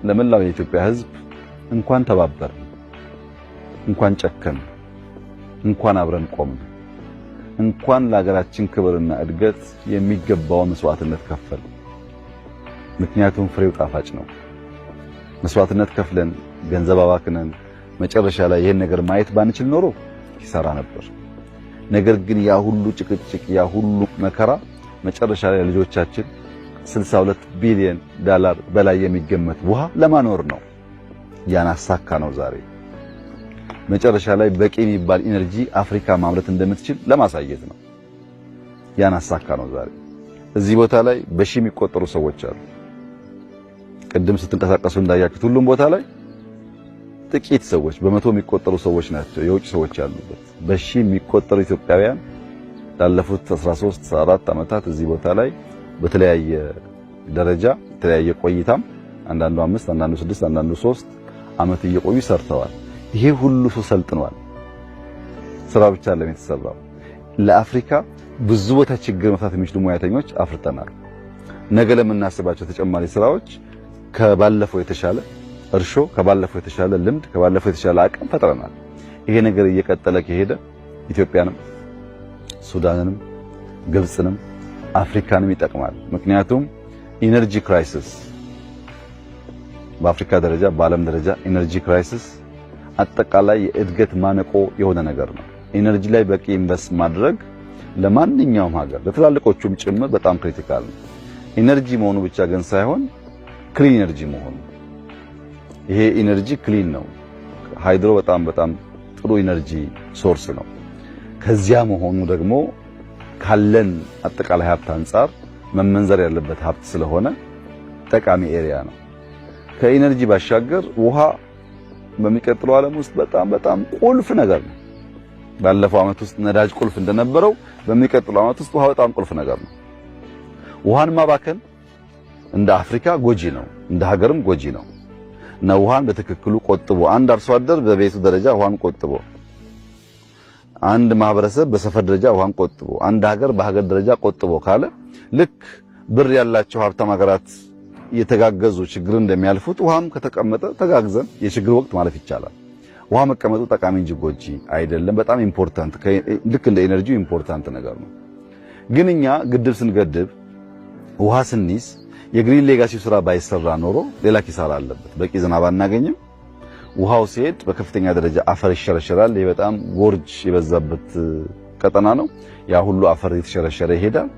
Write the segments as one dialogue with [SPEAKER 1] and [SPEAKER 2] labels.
[SPEAKER 1] ለመላው የኢትዮጵያ ሕዝብ እንኳን ተባበር፣ እንኳን ጨከን፣ እንኳን አብረን ቆም፣ እንኳን ለሀገራችን ክብርና እድገት የሚገባውን መስዋዕትነት ከፈል። ምክንያቱም ፍሬው ጣፋጭ ነው። መስዋዕትነት ከፍለን ገንዘብ አባክነን መጨረሻ ላይ ይሄን ነገር ማየት ባንችል ኖሮ ይሰራ ነበር። ነገር ግን ያ ሁሉ ጭቅጭቅ፣ ያ ሁሉ መከራ መጨረሻ ላይ ልጆቻችን 62 ቢሊዮን ዶላር በላይ የሚገመት ውሃ ለማኖር ነው። ያን አሳካ ነው ዛሬ። መጨረሻ ላይ በቂ የሚባል ኢነርጂ አፍሪካ ማምረት እንደምትችል ለማሳየት ነው። ያን አሳካ ነው ዛሬ። እዚህ ቦታ ላይ በሺ የሚቆጠሩ ሰዎች አሉ። ቅድም ስትንቀሳቀሱ እንዳያችሁት ሁሉም ቦታ ላይ ጥቂት ሰዎች በመቶ የሚቆጠሩ ሰዎች ናቸው የውጭ ሰዎች ያሉበት። በሺ የሚቆጠሩ ኢትዮጵያውያን ላለፉት 13 14 ዓመታት እዚህ ቦታ ላይ በተለያየ ደረጃ የተለያየ ቆይታም አንዳንዱ 5 አንዳንዱ 6 አንዳንዱ 3 ዓመት እየቆዩ ሰርተዋል። ይሄ ሁሉ ሰው ሰልጥኗል። ስራ ብቻ አይደለም የተሰራው። ለአፍሪካ ብዙ ቦታ ችግር መፍታት የሚችሉ ሙያተኞች አፍርተናል። ነገ ለምናስባቸው ተጨማሪ ስራዎች ከባለፈው የተሻለ እርሾ፣ ከባለፈው የተሻለ ልምድ፣ ከባለፈው የተሻለ አቅም ፈጥረናል። ይሄ ነገር እየቀጠለ ከሄደ ኢትዮጵያንም ሱዳንንም ግብጽንም አፍሪካንም ይጠቅማል። ምክንያቱም ኢነርጂ ክራይሲስ በአፍሪካ ደረጃ በዓለም ደረጃ ኢነርጂ ክራይሲስ አጠቃላይ የእድገት ማነቆ የሆነ ነገር ነው። ኢነርጂ ላይ በቂ ኢንቨስት ማድረግ ለማንኛውም ሀገር ለትላልቆቹም ጭምር በጣም ክሪቲካል ነው። ኢነርጂ መሆኑ ብቻ ግን ሳይሆን ክሊን ኢነርጂ መሆኑ። ይሄ ኢነርጂ ክሊን ነው። ሃይድሮ በጣም ጥሩ ኢነርጂ ሶርስ ነው። ከዚያ መሆኑ ደግሞ ካለን አጠቃላይ ሀብት አንፃር መመንዘር ያለበት ሀብት ስለሆነ ጠቃሚ ኤሪያ ነው። ከኢነርጂ ባሻገር ውሃ በሚቀጥለው ዓለም ውስጥ በጣም ቁልፍ ነገር ነው። ባለፈው ዓመት ውስጥ ነዳጅ ቁልፍ እንደነበረው በሚቀጥለው ዓመት ውስጥ ውሃ በጣም ቁልፍ ነገር ነው። ውሃን ማባከን እንደ አፍሪካ ጎጂ ነው፣ እንደ ሀገርም ጎጂ ነው እና ውሃን በትክክሉ ቆጥቦ አንድ አርሶ አደር በቤቱ ደረጃ ውሃን ቆጥቦ፣ አንድ ማህበረሰብ በሰፈር ደረጃ ውሃን ቆጥቦ፣ አንድ ሀገር በሀገር ደረጃ ቆጥቦ ካለ ልክ ብር ያላቸው ሀብታም ሀገራት የተጋገዙ ችግርን እንደሚያልፉት ውሃም ከተቀመጠ ተጋግዘን የችግር ወቅት ማለፍ ይቻላል። ውሃ መቀመጡ ጠቃሚ እንጂ ጎጂ አይደለም። በጣም ኢምፖርታንት፣ ልክ እንደ ኤነርጂ ኢምፖርታንት ነገር ነው። ግን እኛ ግድብ ስንገድብ ውሃ ስንይዝ የግሪን ሌጋሲው ስራ ባይሰራ ኖሮ ሌላ ኪሳራ አለበት። በቂ ዝናብ አናገኝም። ውሃው ሲሄድ በከፍተኛ ደረጃ አፈር ይሸረሸራል። ይሄ በጣም ጎርጅ የበዛበት ቀጠና ነው። ያ ሁሉ አፈር የተሸረሸረ ይሄዳል።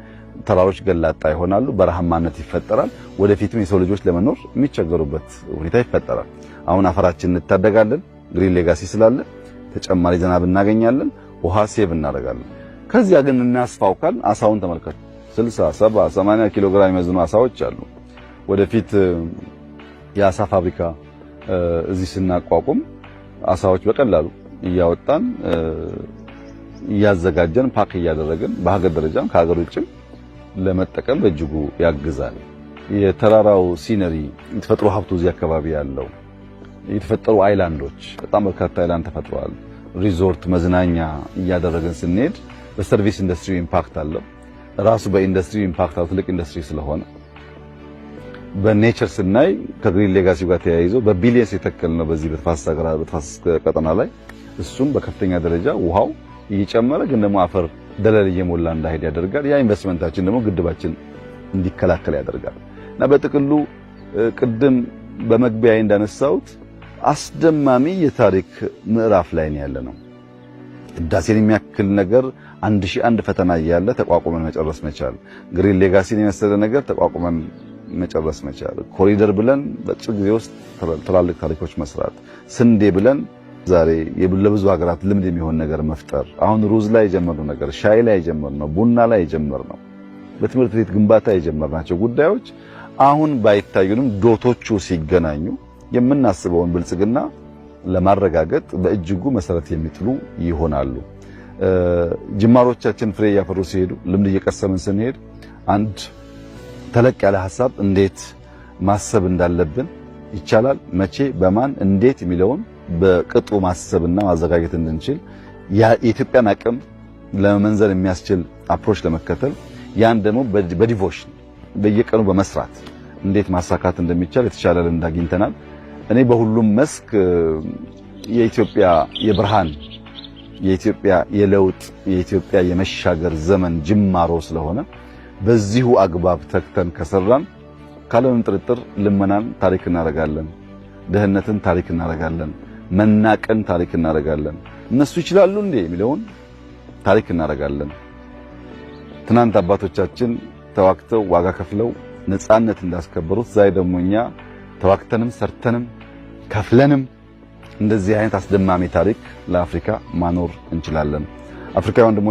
[SPEAKER 1] ተራሮች ገላጣ ይሆናሉ። በረሃማነት ይፈጠራል። ወደፊትም የሰው ልጆች ለመኖር የሚቸገሩበት ሁኔታ ይፈጠራል። አሁን አፈራችንን እንታደጋለን። ግሪን ሌጋሲ ስላለ ተጨማሪ ዝናብ እናገኛለን። ውሃ ሴቭ እናደርጋለን። ከዚያ ግን እናስፋውካል። አሳውን ተመልከቱ። 60 70 80 ኪሎ ግራም የሚመዝኑ አሳዎች አሉ። ወደፊት የአሳ ፋብሪካ እዚህ ስናቋቁም አሳዎች በቀላሉ እያወጣን እያዘጋጀን ፓክ እያደረግን በሀገር ደረጃም ከሀገር ውጭም ለመጠቀም በእጅጉ ያግዛል። የተራራው ሲነሪ የተፈጥሮ ሀብቱ እዚህ አካባቢ ያለው የተፈጠሩ አይላንዶች በጣም በርካታ አይላንድ ተፈጥሯል። ሪዞርት መዝናኛ እያደረግን ስንሄድ በሰርቪስ ኢንዱስትሪ ኢምፓክት አለው። ራሱ በኢንዱስትሪ ኢምፓክት አለው። ትልቅ ኢንዱስትሪ ስለሆነ በኔቸር ስናይ ከግሪን ሌጋሲ ጋር ተያይዞ በቢሊየንስ የተከልነው በዚህ በተፋሰስ ቀጠና ላይ እሱም በከፍተኛ ደረጃ ውሃው እየጨመረ ግን ደግሞ አፈር ደለል እየሞላ እንዳይሄድ ያደርጋል። ያ ኢንቨስትመንታችን ደግሞ ግድባችን እንዲከላከል ያደርጋል እና በጥቅሉ ቅድም በመግቢያዬ እንዳነሳሁት አስደማሚ የታሪክ ምዕራፍ ላይ ነው ያለነው። ህዳሴን የሚያክል ነገር 1001 ፈተና እያለ ተቋቁመን መጨረስ መቻል፣ ግሪን ሌጋሲን የመሰለ ነገር ተቋቁመን መጨረስ መቻል፣ ኮሪደር ብለን በጥቂት ጊዜ ውስጥ ትላልቅ ታሪኮች መስራት፣ ስንዴ ብለን ዛሬ ለብዙ ሀገራት ልምድ የሚሆን ነገር መፍጠር፣ አሁን ሩዝ ላይ የጀመርነው ነገር፣ ሻይ ላይ የጀመርነው፣ ቡና ላይ የጀመርነው፣ በትምህርት ቤት ግንባታ የጀመርናቸው ጉዳዮች አሁን ባይታዩንም ዶቶቹ ሲገናኙ የምናስበውን ብልጽግና ለማረጋገጥ በእጅጉ መሰረት የሚጥሉ ይሆናሉ። ጅማሮቻችን ፍሬ እያፈሩ ሲሄዱ ልምድ እየቀሰምን ስንሄድ አንድ ተለቅ ያለ ሐሳብ እንዴት ማሰብ እንዳለብን ይቻላል፣ መቼ፣ በማን፣ እንዴት የሚለውን በቅጡ ማሰብና ማዘጋጀት እንድንችል የኢትዮጵያን አቅም ለመመንዘር የሚያስችል አፕሮች ለመከተል ያን ደግሞ በዲቮሽን በየቀኑ በመስራት እንዴት ማሳካት እንደሚቻል የተሻለ ልምድ አግኝተናል። እኔ በሁሉም መስክ የኢትዮጵያ የብርሃን የኢትዮጵያ የለውጥ የኢትዮጵያ የመሻገር ዘመን ጅማሮ ስለሆነ በዚሁ አግባብ ተክተን ከሰራን ካለምንም ጥርጥር ልመናን ታሪክ እናደርጋለን፣ ድህነትን ታሪክ እናደርጋለን፣ መናቅን ታሪክ እናደርጋለን። እነሱ ይችላሉ እንዴ የሚለውን ታሪክ እናደርጋለን። ትናንት አባቶቻችን ተዋክተው ዋጋ ከፍለው ነፃነት እንዳስከበሩት ዛሬ ደግሞ እኛ ተዋክተንም ሰርተንም ከፍለንም እንደዚህ አይነት አስደማሚ ታሪክ ለአፍሪካ ማኖር እንችላለን። አፍሪካውያን